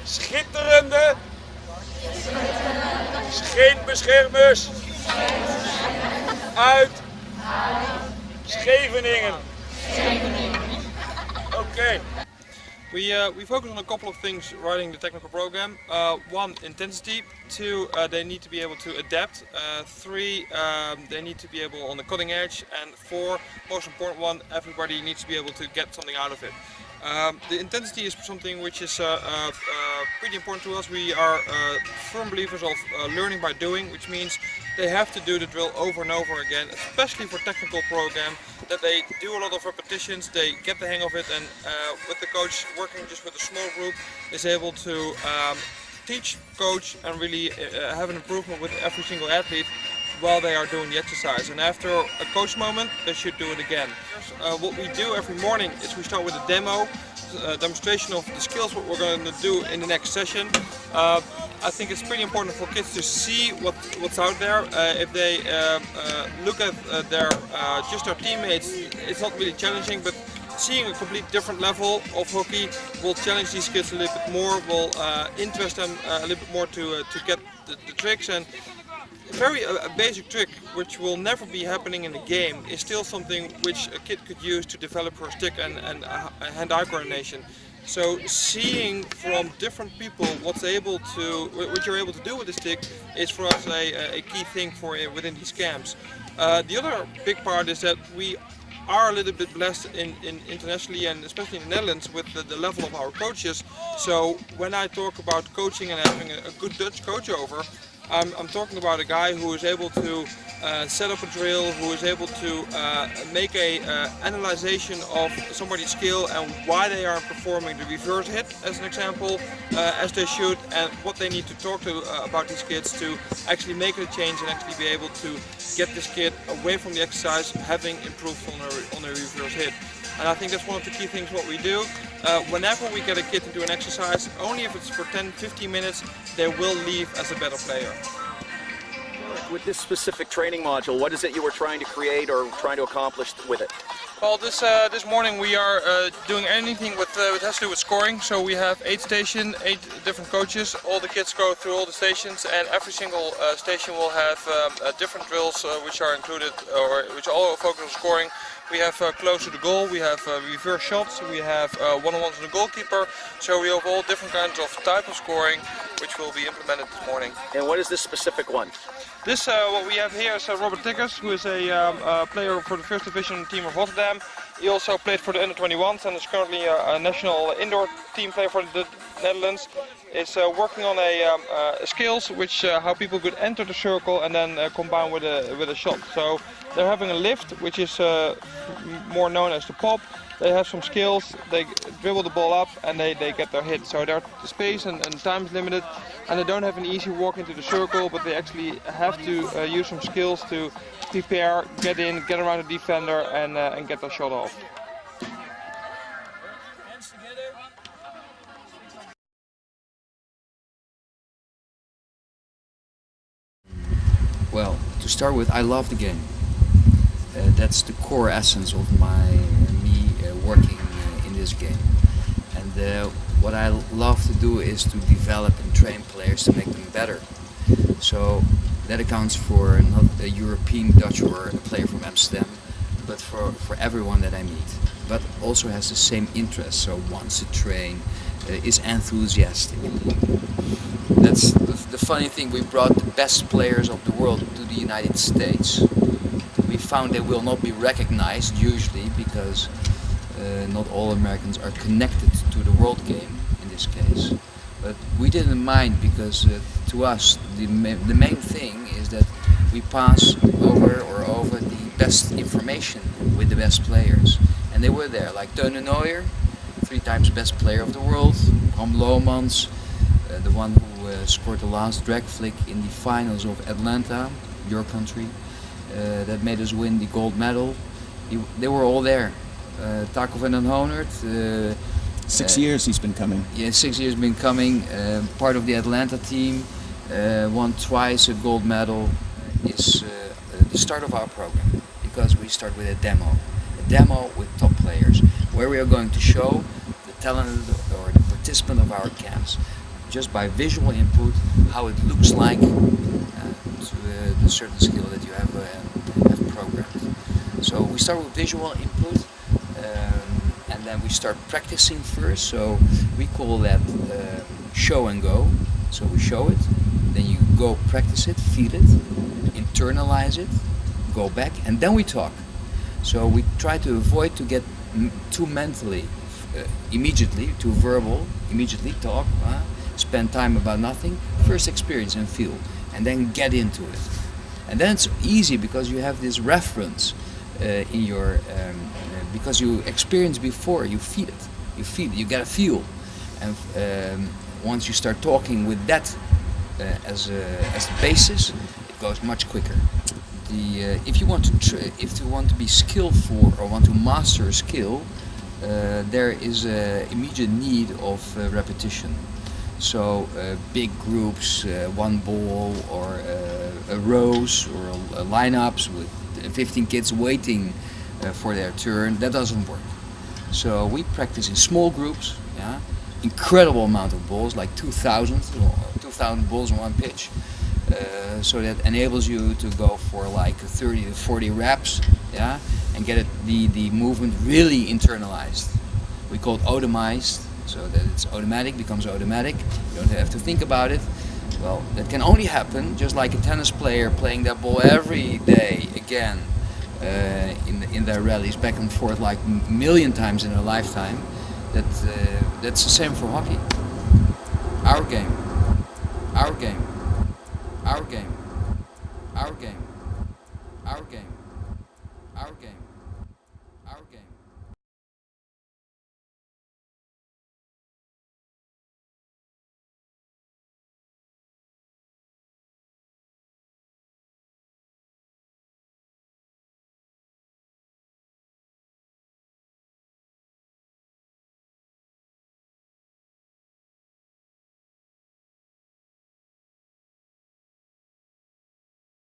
schitterende scheenbeschermers uit Scheveningen. Okay. We focus on a couple of things writing the technical program. One, intensity. Two, they need to be able to adapt. Three, they need to be able on the cutting edge. And four, most important one, everybody needs to be able to get something out of it. The intensity is something which is pretty important to us. We are firm believers of learning by doing, which means they have to do the drill over and over again, especially for technical program, that they do a lot of repetitions, they get the hang of it, and with the coach working just with a small group is able to teach, coach, and really have an improvement with every single athlete while they are doing the exercise. And after a coach moment, they should do it again. What we do every morning is we start with a demo, a demonstration of the skills what we're going to do in the next session. I think it's pretty important for kids to see what's out there. If they look at just their teammates, it's not really challenging, but seeing a complete different level of hockey will challenge these kids a little bit more, will interest them a little bit more to get the tricks. And a basic trick which will never be happening in a game is still something which a kid could use to develop her stick and hand-eye coordination. So seeing from different people what you're able to do with the stick is for us a key thing within these camps. The other big part is that we are a little bit blessed internationally, and especially in the Netherlands, with the level of our coaches. So when I talk about coaching and having a good Dutch coach over, I'm talking about a guy who is able to set up a drill, who is able to make a analyzation of somebody's skill and why they are performing the reverse hit, as an example, as they should, and what they need to talk to about these kids to actually make a change and actually be able to get this kid away from the exercise, having improved on a reverse hit. And I think that's one of the key things what we do. Whenever we get a kid to do an exercise, only if it's for 10-15 minutes, they will leave as a better player. With this specific training module, what is it you were trying to create or trying to accomplish with it? Well, this morning we are doing anything with has to do with scoring. So we have 8 different coaches. All the kids go through all the stations, and every single station will have different drills which are included, or which all focus on scoring. We have close to the goal, we have reverse shots, we have one-on-ones with the goalkeeper. So we have all different kinds of type of scoring which will be implemented this morning. And what is this specific one? This, what we have here is Robert Tiggers, who is a player for the first division team of Rotterdam. He also played for the under-21s and is currently a national indoor team player for the Netherlands. Is working on skills which how people could enter the circle and then combine with a shot. So they're having a lift, which is more known as the pop. They have some skills, they dribble the ball up and they get their hit. So their space and time is limited, and they don't have an easy walk into the circle, but they actually have to use some skills to prepare, get in, get around the defender and get their shot off. Well, to start with, I love the game. That's the core essence of me working in this game. And what I love to do is to develop and train players to make them better. So that accounts for not a European, Dutch, or a player from Amsterdam, but for everyone that I meet. But also has the same interest, so wants to train, is enthusiastic. That's the funny thing, we brought the best players of the world to the United States. We found they will not be recognized usually because not all Americans are connected to the world game in this case. But we didn't mind because to us the main thing is that we pass over the best information with the best players. And they were there, like Teun de Nooijer, 3 times best player of the world, Bram Lomans, the one who scored the last drag flick in the finals of Atlanta, your country, that made us win the gold medal. They were all there. Taco van den Honert. 6 years he's been coming. Yeah, 6 years been coming. Part of the Atlanta team. Won twice a gold medal. Is the start of our program, because we start with a demo with top players, where we are going to show the talented or the participant of our camps just by visual input how it looks like to the certain skill that you have programmed. So we start with visual input, and then we start practicing first. So we call that show and go. So we show it, then you go practice it, feel it, internalize it, go back, and then we talk. So we try to avoid to get too mentally, immediately, too verbal, immediately talk, spend time about nothing, first experience and feel, and then get into it. And then it's easy because you have this reference in your, because you experienced before, you feel it, you get a feel. And once you start talking with that as the basis, it goes much quicker. If you want to be skillful or want to master a skill, there is an immediate need of repetition. So big groups, one ball, or rows, or lineups with 15 kids waiting for their turn, that doesn't work. So we practice in small groups, yeah, incredible amount of balls, like 2,000 balls on one pitch. So that enables you to go for like 30 to 40 reps, yeah, and get the movement really internalized. We call it automized, so that it's automatic, becomes automatic. You don't have to think about it. Well, that can only happen just like a tennis player playing that ball every day again in their rallies back and forth like a million times in a lifetime. That's the same for hockey. Our game. Our game.